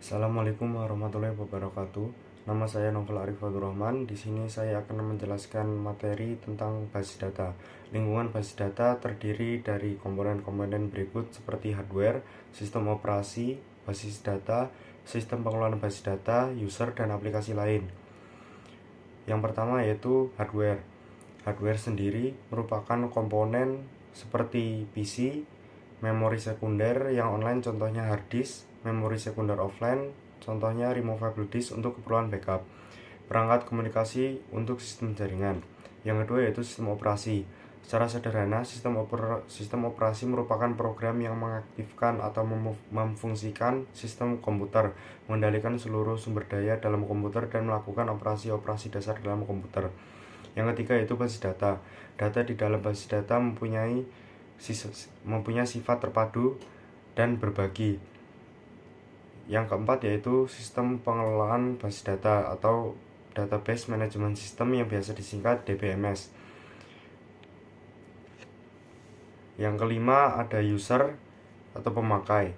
Assalamualaikum warahmatullahi wabarakatuh. Nama saya Novel Arifatul Rahman. Di sini saya akan menjelaskan materi tentang basis data. Lingkungan basis data terdiri dari komponen-komponen berikut seperti hardware, sistem operasi, basis data, sistem pengelolaan basis data, user, dan aplikasi lain. Yang pertama yaitu hardware. Hardware sendiri merupakan komponen seperti PC, memori sekunder yang online contohnya hard disk, memori sekunder offline contohnya removable disk untuk keperluan backup, perangkat komunikasi untuk sistem jaringan. Yang kedua yaitu sistem operasi. Secara sederhana, sistem operasi merupakan program yang mengaktifkan atau memfungsikan sistem komputer, mengendalikan seluruh sumber daya dalam komputer, dan melakukan operasi-operasi dasar dalam komputer. Yang ketiga yaitu basis data. Data di dalam basis data mempunyai sifat terpadu dan berbagi. Yang keempat yaitu sistem pengelolaan basis data atau Database Management System yang biasa disingkat DBMS. Yang kelima ada user atau pemakai.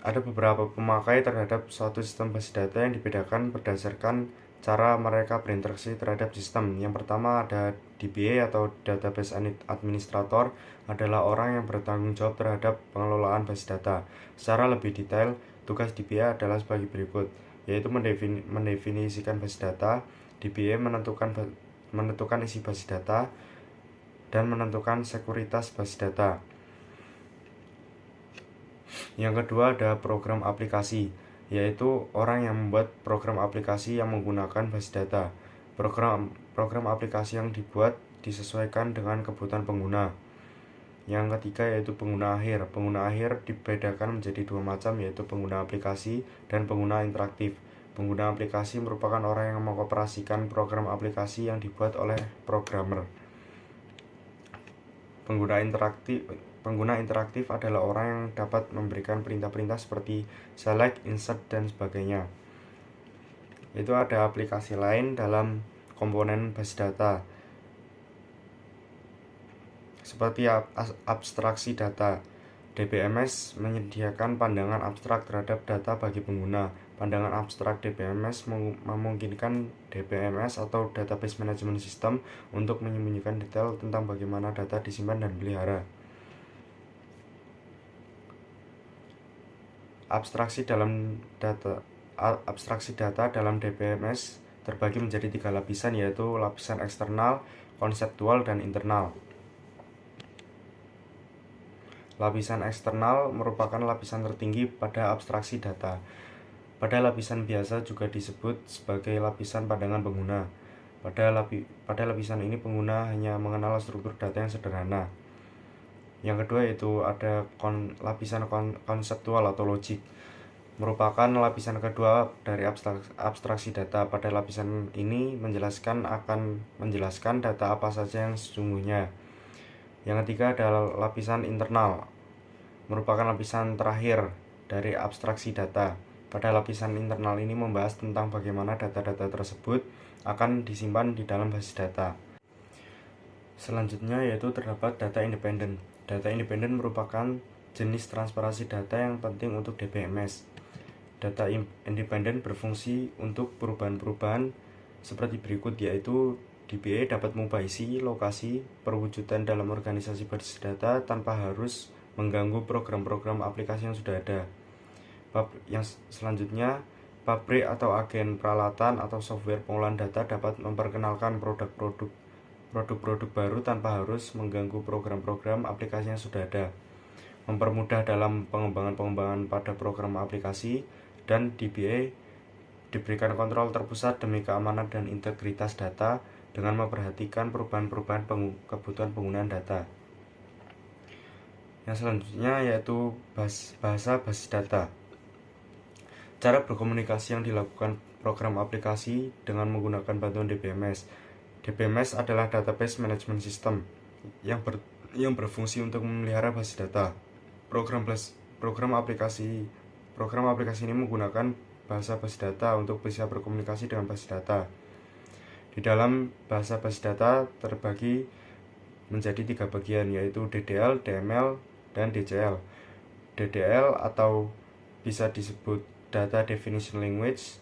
Ada beberapa pemakai terhadap suatu sistem basis data yang dibedakan berdasarkan cara mereka berinteraksi terhadap sistem. Yang pertama ada DBA atau Database Administrator, adalah orang yang bertanggung jawab terhadap pengelolaan basis data. Secara lebih detail, tugas DBA adalah sebagai berikut, yaitu mendefinisikan basis data. DBA menentukan isi basis data dan menentukan sekuritas basis data. Yang kedua ada program aplikasi, yaitu orang yang membuat program aplikasi yang menggunakan basis data. Program aplikasi yang dibuat disesuaikan dengan kebutuhan pengguna. Yang ketiga yaitu pengguna akhir. Pengguna akhir dibedakan menjadi dua macam, yaitu pengguna aplikasi dan pengguna interaktif. Pengguna aplikasi merupakan orang yang mengoperasikan program aplikasi yang dibuat oleh programmer. Pengguna interaktif adalah orang yang dapat memberikan perintah-perintah seperti select, insert, dan sebagainya. Itu ada aplikasi lain dalam komponen basis data, seperti abstraksi data. DBMS menyediakan pandangan abstrak terhadap data bagi pengguna. Pandangan abstrak DBMS memungkinkan DBMS atau Database Management System untuk menyembunyikan detail tentang bagaimana data disimpan dan dipelihara. Abstraksi data dalam DBMS terbagi menjadi tiga lapisan, yaitu lapisan eksternal, konseptual, dan internal. Lapisan eksternal merupakan lapisan tertinggi pada abstraksi data. Pada lapisan biasa juga disebut sebagai lapisan pandangan pengguna. Pada lapisan ini pengguna hanya mengenal struktur data yang sederhana. Yang kedua yaitu ada lapisan konseptual atau logik, merupakan lapisan kedua dari abstraksi data. Pada lapisan ini akan menjelaskan data apa saja yang sesungguhnya. Yang ketiga adalah lapisan internal, merupakan lapisan terakhir dari abstraksi data. Pada lapisan internal ini membahas tentang bagaimana data-data tersebut akan disimpan di dalam basis data. Selanjutnya yaitu terdapat data independen. Data independen merupakan jenis transparansi data yang penting untuk DBMS. Data independen berfungsi untuk perubahan-perubahan seperti berikut, yaitu DBA dapat mengubah isi, lokasi, perwujudan dalam organisasi basis data tanpa harus mengganggu program-program aplikasi yang sudah ada. Yang selanjutnya, pabrik atau agen peralatan atau software pengolahan data dapat memperkenalkan produk-produk baru tanpa harus mengganggu program-program aplikasi yang sudah ada, mempermudah dalam pengembangan pada program aplikasi, dan DBA diberikan kontrol terpusat demi keamanan dan integritas data dengan memperhatikan perubahan-perubahan kebutuhan penggunaan data. Yang selanjutnya yaitu bahasa basis data. Cara berkomunikasi yang dilakukan program aplikasi dengan menggunakan bantuan DBMS. DBMS adalah Database Management System yang berfungsi untuk memelihara basis data. Program aplikasi ini menggunakan bahasa basis data untuk bisa berkomunikasi dengan basis data. Di dalam bahasa basis data terbagi menjadi tiga bagian, yaitu DDL, DML, dan DCL. DDL atau bisa disebut Data Definition Language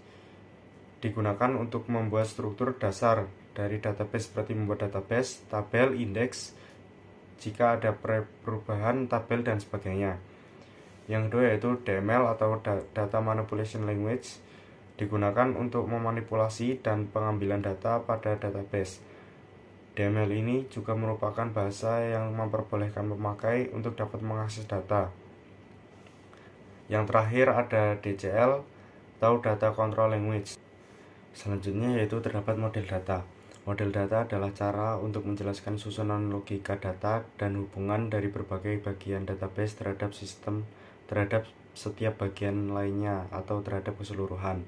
digunakan untuk membuat struktur dasar dari database, seperti membuat database, tabel, indeks, jika ada perubahan tabel dan sebagainya. Yang kedua yaitu DML atau Data Manipulation Language, digunakan untuk memanipulasi dan pengambilan data pada database. DML ini juga merupakan bahasa yang memperbolehkan pemakai untuk dapat mengakses data. Yang terakhir ada DCL atau Data Control Language. Selanjutnya yaitu terdapat model data. Model data adalah cara untuk menjelaskan susunan logika data dan hubungan dari berbagai bagian database terhadap sistem, terhadap setiap bagian lainnya atau terhadap keseluruhan.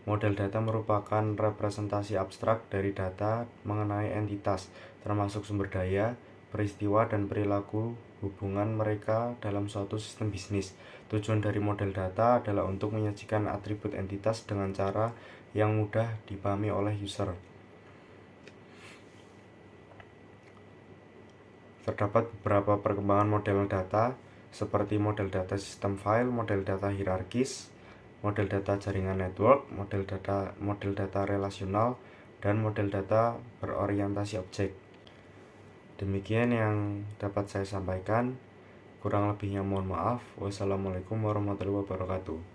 Model data merupakan representasi abstrak dari data mengenai entitas, termasuk sumber daya, peristiwa, dan perilaku hubungan mereka dalam suatu sistem bisnis. Tujuan dari model data adalah untuk menyajikan atribut entitas dengan cara yang mudah dipahami oleh user. Terdapat beberapa perkembangan model data, seperti model data sistem file, model data hierarkis, model data jaringan network, model data relasional, dan model data berorientasi objek. Demikian yang dapat saya sampaikan. Kurang lebihnya mohon maaf. Wassalamualaikum warahmatullahi wabarakatuh.